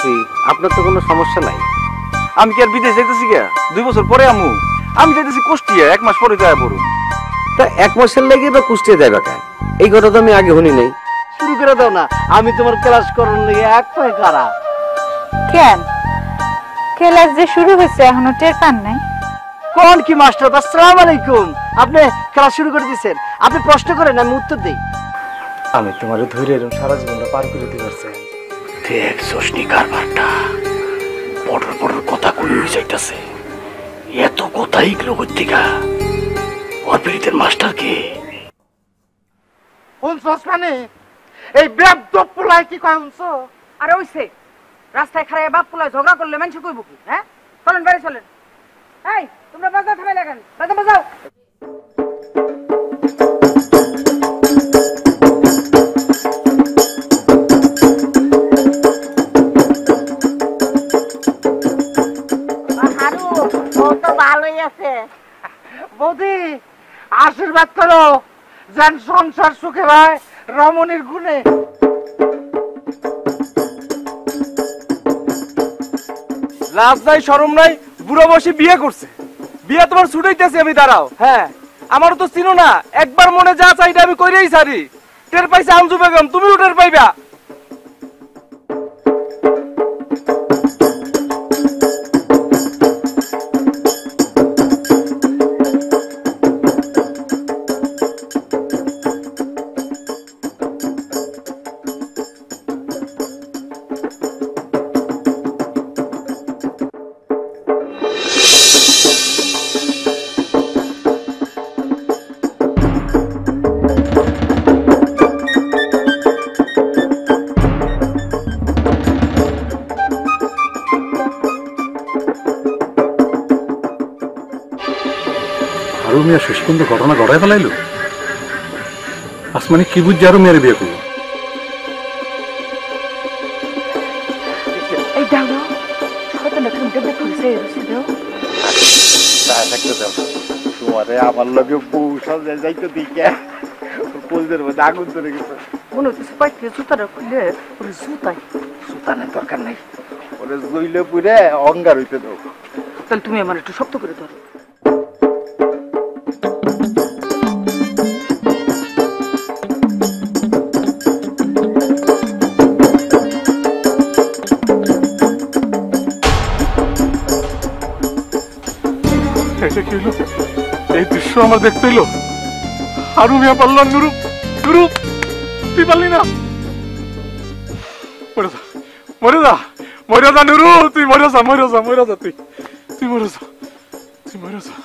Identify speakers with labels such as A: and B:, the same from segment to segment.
A: চাকরি, আপনার তো কোনো সমস্যা নাই।
B: আমি কি আর বিদেশ যাইতেছি গা? 2 বছর পরে আমু। আমি যাইতেছি কুষ্টিয়া, 1 মাস পরে যাই পড়ুন।
A: তা 1 মাসের লেগে বা কুষ্টিয়া যাইবা কেন? এই কথা তো আমি আগে শুনি নাই।
C: শুরু করে দাও না, আমি তোমার ক্লাস করার লেগে এক পায়ে খাড়া।
D: কেন ক্লাস যে শুরু হয়েছে এখনো টের পান নাই?
C: কোন কি মাস্টার, আসসালামু আলাইকুম। আপনি ক্লাস শুরু করে দিয়েছেন, আপনি প্রশ্ন করেন, আমি উত্তর দিই।
B: আমি তোমার ধৈর্য এরকম সারা জীবনটা পার করে দিতে পারছি।
E: দেখ সসনি কারবারটা বড় বড় কথা কই যাইতাছে। এত কথা ইগলো কইতিকা ওর পিরিতের মাস্টার কে?
C: শুনছস মানে এই বেয়াদব পোলাই কি কয় শুনছো?
F: আরে ওইছে রাস্তায় খারাপ বাপ পোলায় ঝগড়া করলে মানুষ কইব কি? হ্যাঁ চলেন বাড়ি চলেন। এই তোমরা বাজাও থামাই লাগান, বাজাও বাজাও।
C: বৌদি আশীর্বাদ করো যেন সংসার সুখে হয় রমণীর গুণে।
B: লাজ নাই শরম নাই, বুড়ো বসে বিয়ে করছে। বিয়ে তোমার ছুটাইতেছি আমি, দাঁড়াও। হ্যাঁ আমারও তো চিনো না, একবার মনে যা চাইটা আমি কইরেই সারি। টের পাইছে আঞ্জু বেগম, তুমিও টের পাইবা।
E: আরো মিয়া শেষ পর্যন্ত ঘটনা ঘটায় ফেলাইলো। আসমানি কি বুঝছে আরো মেয়ের বিয়ে করবো?
F: এই দাও দাও কত না তুমি দেখতে ফুলছে রসি দাও।
C: তা থাকতে দাও তোমারে আমার লগে বউ সাজে যাইতে দিকে পোলদের মধ্যে আগুন ধরে গেছে।
F: মনে হচ্ছে পাইতে জুতাটা খুলে ওরে জুতাই।
C: সুতানের দরকার নাই, ওরে জইলে পুরে অঙ্গার হইতে দাও।
F: তাহলে তুমি আমার একটু শক্ত করে ধরো।
E: এই দৃশ্য আমার দেখতে এলো। আরো মিয়া পারলাম নুরুপ, নুরুপ তুই পারলি না? মরে যা, মরে যা, মরে যা নুরু, তুই মরে যা, মরে যা, মরে যা, তুই তুই মরে যা, তুই মরে যা।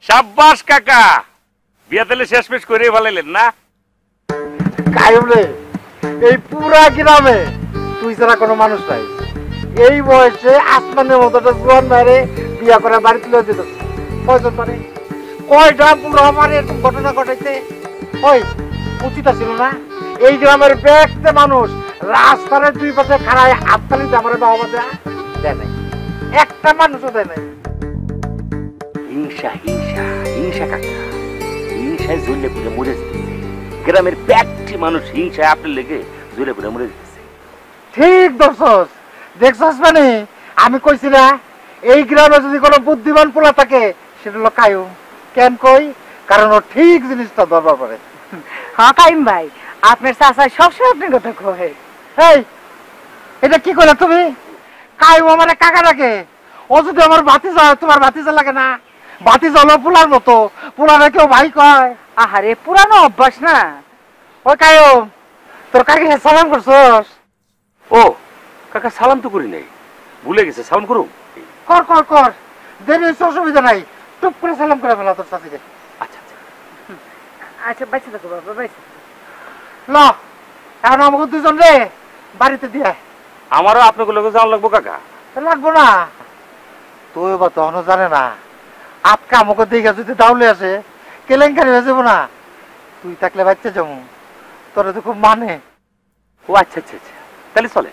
G: সাব্বাস কাকা, বিয়া তাহলে শেষমেশ করে ফেলাইলেন না?
C: কায়ম রে, এই পুরা গ্রামে তুই ছাড়া কোনো মানুষ নাই। এই বয়সে আসমানের মতো একটা জোয়ান মেরে বিয়া করে বাড়ি তুলে দিত। কয়জন মানে কয়টা পুরো আমার এরকম ঘটনা ঘটাইতে ওই উচিত ছিল না? এই গ্রামের ব্যক্তি মানুষ রাস্তার 2 পাশে খাড়ায় হাততালিতে আমার বাবা দেয় নাই, একটা মানুষও দেয় নাই।
G: হিংসা হিংসা হিংসা কাকা, হিংসায় জ্বলে পুড়ে মরে যেতেছে। গ্রামের ব্যক্তি মানুষ হিংসায় আপনার লেগে জ্বলে পুড়ে মরে যেতেছে।
C: ঠিক দর্শক দেখছস মানে আমি কইছি না এই গ্রামে যদি কোনো বুদ্ধিমান পোলা থাকে সেটা হলো কায়ুম। কেন কই? কারণ ও ঠিক জিনিসটা দরবার করে।
F: হ্যাঁ কাইম ভাই, আপনার চাচা সবসময় আপনার কথা কয়।
C: এই এটা কি করলে তুমি? কায়ুম আমার কাকা ডাকে, ও যদি আমার ভাতিজা হয় তোমার ভাতিজা লাগে না? ভাতিজা হলো পোলার মতো, পোলারে কেউ ভাই কয়?
F: আহারে পুরানো অভ্যাস না।
C: ওই কায়ুম তোর কাকে সালাম করছস?
G: ও কাকা সালাম তো করি নাই, ভুলে গেছে। সালাম করুন।
C: কর কর কর, দেরি হচ্ছে অসুবিধা নাই, টুপ করে সালাম করে ফেলা তোর চাচিকে।
G: আচ্ছা আচ্ছা
F: আচ্ছা বাইসে থাকো বাবা, বাইসে
C: ল এখন আমাকে 2জন রে বাড়িতে দিয়ে।
G: আমারও আপনাকে লোক যাওয়া লাগবো কাকা।
C: লাগবো না তুই বা তখনও জানে না আটকা আমাকে দিকে যদি দাউলে আসে কেলেঙ্কারি হয়ে যাবো না। তুই থাকলে বাচ্চা জমু, তোরা তো খুব মানে।
G: ও আচ্ছা আচ্ছা আচ্ছা, তাহলে চলে।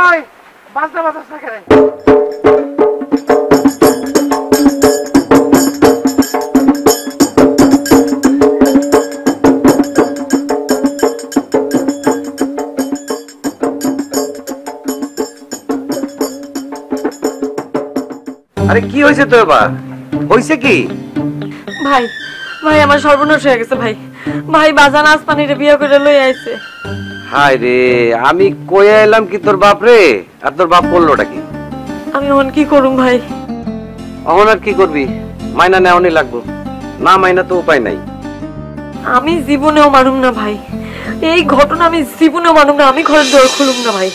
C: ওই বাজনা বাজাস না কেন?
A: হয়েছে তো এবার? হয়েছে কি?
H: ভাই ভাই আমার সর্বনাশ হয়ে গেছে ভাই। ভাই বাজান আসমানিরে বিয়ে করে লই আইছে।
A: হায় রে, আমি কয়ে এলাম কি তোর বাপ রে, আর তোর বাপ করলোটা কি?
H: আমি এখন কি করুম ভাই?
A: এখন আর কি করবি? মাইনা নেওয়ানি লাগবো, না মাইনা তো উপায় নাই।
H: আমি জীবনেও মানুম না ভাই, এই ঘটনা আমি জীবনেও মানুম না। আমি ঘরের দর খুলুম না ভাই।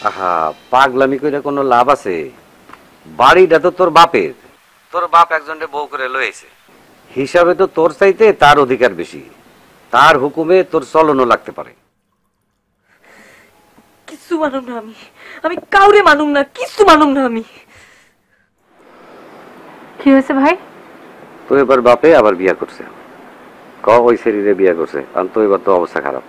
A: আহা, পাগলামি কইরা কোনো লাভ আছে? বাড়িটা তো তোর বাপের, তোর বাপ একজনের বউ করে লয়েছে, হিসাবে তো তোর চাইতে তার অধিকার বেশি, তার হুকুমে তোর চলনও লাগতে পারে।
H: কিছু মানুম না আমি, আমি কাউরে মানুম না, কিছু মানুম না আমি।
D: কি হয়েছে ভাই?
A: তো এবার বাপে আবার বিয়া করছে, ক ওই শরীরে বিয়া করছে, আর তো এবার তো অবস্থা খারাপ।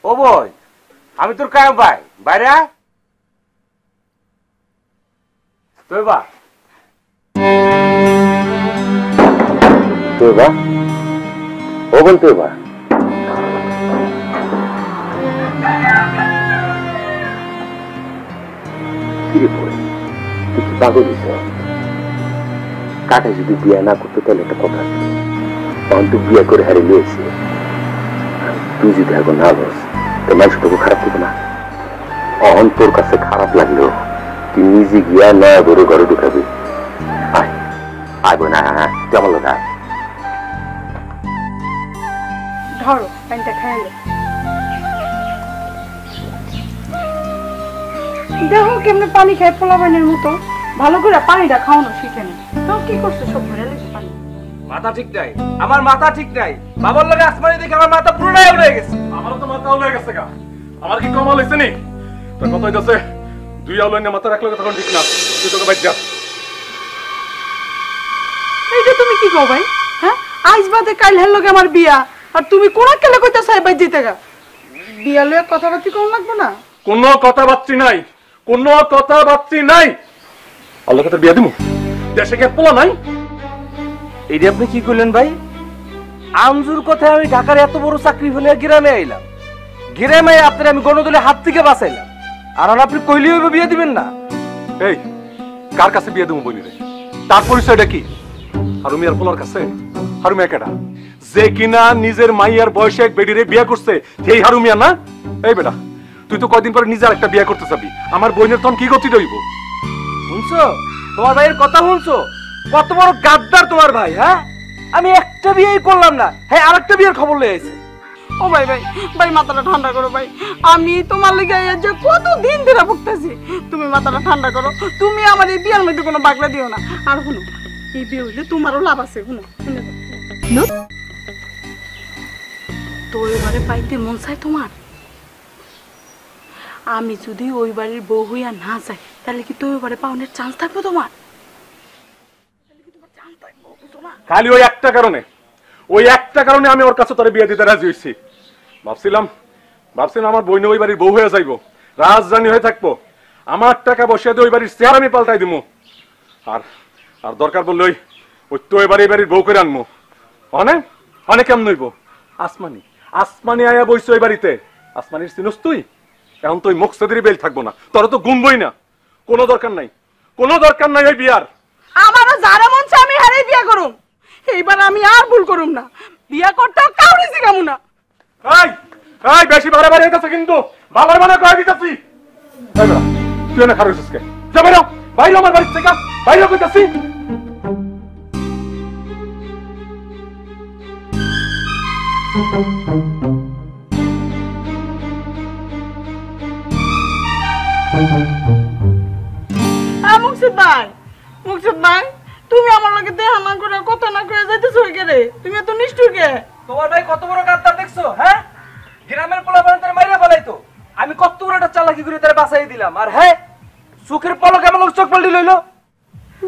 B: ও বই, আমি তোর কায়ম ভাই, বাইরে আয়। তোবা
A: তোবা ও বল তোবা, কিরে বই, তুই কি পাগল হইছ? কাকা যদি বিয়া না করতো তাহলে একটা কথা আছে, তখন তুই বিয়া করে হারিয়ে নিয়েছি, তুই যদি এখন না বস তো মানুষটুকু খারাপ করবো না। অহন তোর কাছে খারাপ লাগলেও তুই নিজে গিয়া না ধরে ঘরে ঢুকাবি। আয় আইব না, তুই আমার লোক আয়।
D: ধরো পানিটা খাইলে দেখো কেমনে পানি খায় পোলাবানের মতো। ভালো করে পানিটা খাওয়ানো শিখে নে। তো কি করছো সব ভরে লেগে পানি?
B: মাথা ঠিক নাই, আমার মাথা ঠিক নাই। বাবার লাগে আসমানি দেখে আমার মাথা পুরোটাই উড়ে গেছে।
I: আমারও তো মাথা উড়ে গেছে গা। আমার কি কমাল হইছে নি? তোর কথা হইতাছে দুই আউলাই না মাথা রাখলে তখন ঠিক না। তুই তোকে বাইর যা।
D: এইটা তুমি কি কও ভাই? হ্যাঁ, আজ বাদে কাল হেল লগে আমার বিয়া, আর তুমি কোনা কেলে কইতা চাই বাই দিতে গা? বিয়া লয়ে কথাবার্তা কোন লাগবে না?
I: কোনো কথাবার্তা নাই, কোনো কথাবার্তা নাই। আল্লাহ কথা বিয়া দিমু, দেশে কে পোলা নাই?
B: এইটা আপনি কি করলেন ভাই? আঞ্জুর কথায় আমি ঢাকার এত বড় চাকরি ফেলে গ্রামে আইলাম, গ্রামে আপনার আমি গণদলের হাত থেকে বাঁচাইলাম, আর আপনি কইলেই হইবে বিয়ে দিবেন না?
I: এই কার কাছে বিয়া দিমু বলি রে? তার পরিচয়টা কি? হারুমিয়ার পোলার কাছে? হারুমিয়া কেডা? যে কিনা নিজের মাইয়ার বয়সে এক বেডিরে বিয়া করছে, সেই হারুমিয়া না? এই বেটা, তুই তো কয়দিন পরে নিজে একটা বিয়া করতে চাবি, আমার বোনের তখন কি গতি রইব?
B: শুনছো তোমার ভাইয়ের কথা? শুনছো কত বড় গাদ্দার তোমার ভাই? হ্যাঁ, আমি একটা বিয়েই করলাম না, হ্যাঁ আরেকটা বিয়ের খবর লয়ে আইছে।
D: ও ভাই ভাই ভাই, মাথাটা ঠান্ডা করো ভাই। আমি তোমার লাগি যে কত দিন ধরে ভুগতেছি, তুমি মাথাটা ঠান্ডা করো। তুমি আমার এই বিয়ার মধ্যে কোনো বাগলা দিও না। আর শুনো, এই বিয়ে হইলে তোমারও লাভ আছে। শুনো, তো এবারে পাইতে মন চাই তোমার? আমি যদি ওই বাড়ির বউ হইয়া না যাই, তাহলে কি তো এবারে পাওনের চান্স থাকবে তোমার?
I: খালি ওই একটা কারণে আমি ওর কাছে তোর বিয়ে দিতে রাজি হয়েছি। ভাবছিলাম আমার বইনে ওই বাড়ির বউ হয়ে যাইবো, রাজধানী হয়ে থাকবো, আমার টাকা বসে দিয়ে ওই বাড়ির চেয়ার আমি পাল্টাই দিবো, আর আর দরকার বললে ওই তো ওই বাড়ির বউ করে আনবো। অনেক কেমন হইব? আসমানি আয়া বইছে ওই বাড়িতে। আসমানির চিনস তুই? এখন তো ওই মুখসেদের বেল থাকবো না, তোর তো গুনবই না। কোনো দরকার নাই ওই বিয়ার।
D: আমারও যারা মন চায় আমি হারাই বিয়া করুম। এইবার আমি আর ভুল করুম না, বিয়া করতেও কাউরে শিখামু না।
I: এই বেশি বাড়াবাড়ি হইতাছে কিন্তু, বাবার মানে কয়ে দিতাছি। তুই না খারাপ কে? যা বাইরে, বাইরে আমার বাড়ি থেকে বাইরে কইতাছি।
D: মুকসুদ ভাই, তুমি আমার লগে দেখা না করে কথা না করে যাইতেছো রে? তুমি এত নিষ্ঠুর কে?
B: তোমার ভাই কত বড় গাদ্দার দেখছো? হ্যাঁ, গ্রামের পোলাপান তার মাইরা ফেলাইতো, আমি কত বড় একটা চালাকি করে তার বাঁচাই দিলাম, আর হ্যাঁ চোখের পলক আমার চোখ পাল্টি লইলো।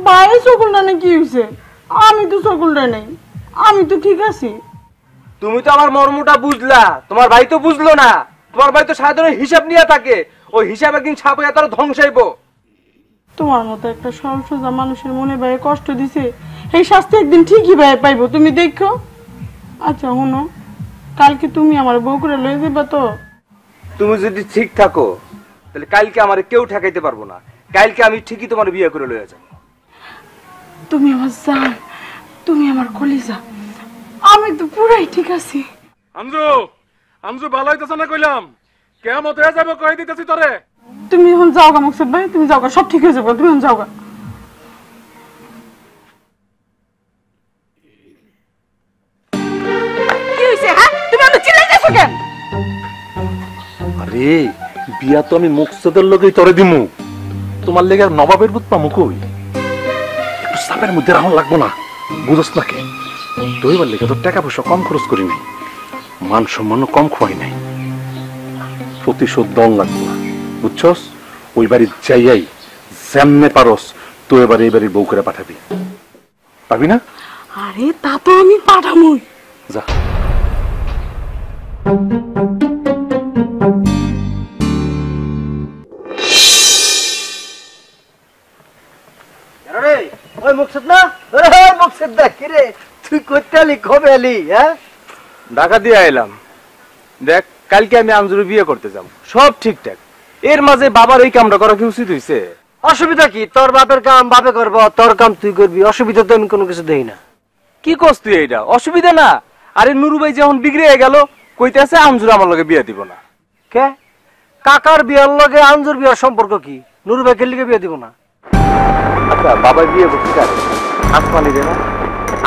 D: ভাই সকল না কি হইছে? আমি তো সকলটা নেই, আমি তো ঠিক আছি।
B: তুমি তো আমার মর্মটা বুঝলা, তোমার ভাই তো বুঝলো না। তোমার ভাই তো সাধারণ হিসাব নিয়ে থাকে, ওই হিসাব একদিন ছাপ হয়ে তার ধ্বংস হইব।
D: তোমার মতো একটা সরল সোজা মানুষের মনে ভাই কষ্ট দিছে, এই শাস্তি একদিন ঠিকই ভাই পাইবো, তুমি দেখো। আচ্ছা শুনো, কালকে তুমি আমার বউ করে লয়ে যাবা তো?
B: তুমি যদি ঠিক থাকো তাহলে কালকে আমার কেউ ঠেকাইতে পারবো না। কালকে আমি ঠিকই তোমার বিয়ে করে লয়ে যাবো।
D: তুমি আমার জান, তুমি আমার কলিজা, আমি তো পুরাই ঠিক আছি।
I: আমজু আমজু ভালো হইতেছে না কইলাম, কেমন হয়ে যাবো কই দিতেছি তোরে।
D: তুমি এখন যাও গা মকসুদ ভাই, তুমি যাও গা, সব ঠিক হয়ে যাবে, তুমি এখন যাও গা।
F: কি হইছে হ্যাঁ? তুমি এত চিল্লাইতেছো কেন?
I: আরে বিয়া তো আমি মুকসদের লগেই তোরে দিমু, তোমার লেগে আর নবাবের বুত পামু কই? একটু চাপের মধ্যে রাহন লাগবো না, বুঝছ না কে? দইবার লেগে তোর টাকা পয়সা কম খরচ করি নাই, মান সম্মানও কম খোয়াই নাই। প্রতিশোধ দল লাগবো না, বুঝছস? ওই বাড়ি যাইয়াই যেমনে পারস তো এবারে এই বাড়ির বউ করে পাঠাবি, পাবি না?
D: আরে তা তো আমি পাঠামই।
I: যা।
C: ওই মুকসুদ না, মুকসুদ দা কি রে, তুই করতে আলি কবে আলি? হ্যাঁ,
B: ঢাকা দিয়ে আইলাম। দেখ কালকে আমি আমজুর বিয়ে করতে যাব, সব ঠিকঠাক। এর মাঝে বাবার এই কামটা করা কি উচিত হইছে?
C: অসুবিধা কি? তোর বাপের কাম বাপে করবো, তোর কাম তুই করবি, অসুবিধা তো আমি কোনো কিছু দেই না।
B: কি করছ তুই? এইটা অসুবিধা না। আরে নুরু ভাই যখন বিগড়ে গেল কইতেছে আমজুর আমার লগে বিয়ে দিব না।
C: কে? কাকার বিয়ার লগে আঞ্জুর বিয়ার সম্পর্ক কি? নুরু ভাই কেলিকে বিয়ে দিব না?
B: আচ্ছা বাবা বিয়ে করতে কারে? আসমানি রে না?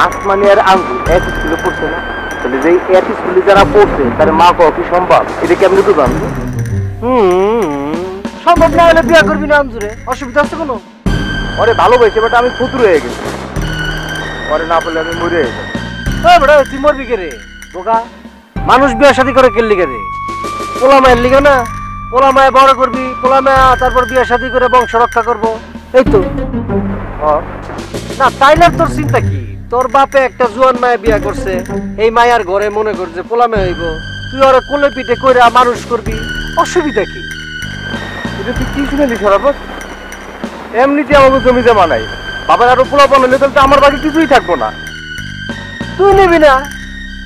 B: আসমানি আর আমজু এক স্কুলে পড়ছে না? তাহলে যে এক স্কুলে যারা পড়ছে তার মা কও কি সম্ভব? এটা কেমনে তো জানবো?
C: সম্ভব না হলে বিয়ে করবি না আঞ্জুরে, অসুবিধা আছে কোনো?
B: ওরে ভালোবাসে বাট আমি ফুতুর হয়ে গেছি, ওরে না বললে আমি মরে যাবো।
C: বড় তুই মরবি কে রে বোকা? মানুষ বিয়ে শাদী করে কেলি কে রে? পোলা মায়ের লিগে না? পোলা মায়ে বড় করবি, পোলা মায়া তারপর বিয়ে শাদী করে বংশ রক্ষা করবো, এই তো। না তাইলে তোর চিন্তা কি? তোর বাপে একটা জোয়ান মায়ে বিয়া করছে, এই মায়ার ঘরে মনে করছে পোলা মায়া হইব, তুই ওরা কোলে পিঠে কইরা মানুষ করবি, অসুবিধা কি?
B: এটা তুই কি শুনেলি সরাবত? এমনিতে আমাকে জমি জমা নাই, বাবার আরো পোলা বানালে তাহলে আমার বাকি কিছুই থাকবো না।
C: তুই নিবি না?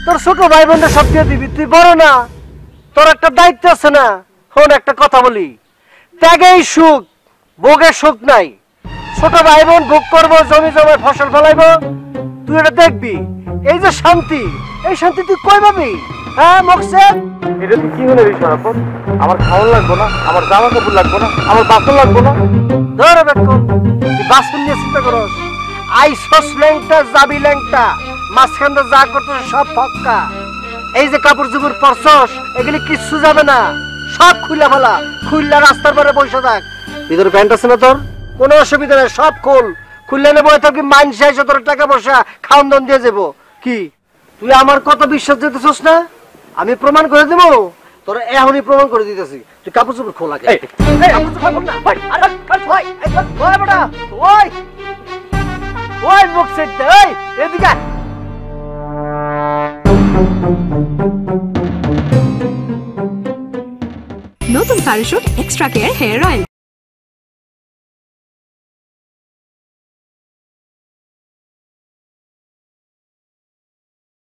C: তোর ছোট ভাই বোনদের সব দিয়ে দিবি, তুই বড় না? তোর একটা দায়িত্ব আছে না? শোন একটা কথা বলি, ত্যাগেই সুখ, ভোগের সুখ নাই। ছোট ভাই বোন ভোগ করবো, জমি জমায় ফসল ফলাইবো, তুই এটা দেখবি। এই যে শান্তি, এই শান্তি তুই কই পাবি? হ্যাঁ মকসেদ,
B: এটা তুই কি শুনেলি সরাবত? আমার খাওয়ান লাগবো না, আমার জামা কাপড় লাগবো না, আমার বাসন লাগবো না?
C: ধরে বেক্ষণ তুই বাসন নিয়ে চিন্তা করস। আইসস ল্যাংটা যাবি ল্যাংটা, মাঝখানটা যা করতেছ সব ফক্কা। এই যে কাপড় চোপড় পরছস এগুলি কিচ্ছু যাবে না, সব খুলে ফেলা, খুললা রাস্তার পরে বসে থাক। ভিতরে প্যান্ট আছে না তোর? কোনো অসুবিধা নেই, সব খোল, খুললে নেবো থাকি। মাইনসে এসে তোর টাকা পয়সা খাওয়ান দাওয়ান দিয়ে যাবো। কি তুই আমার কত বিশ্বাস দিতেছস না? আমি প্রমাণ করে দেবো, তোর এখনই প্রমাণ করে দিতেছি। তুই কাপড় চোপড় খোলা কে?
J: নতুন Parachute extra care hair oil.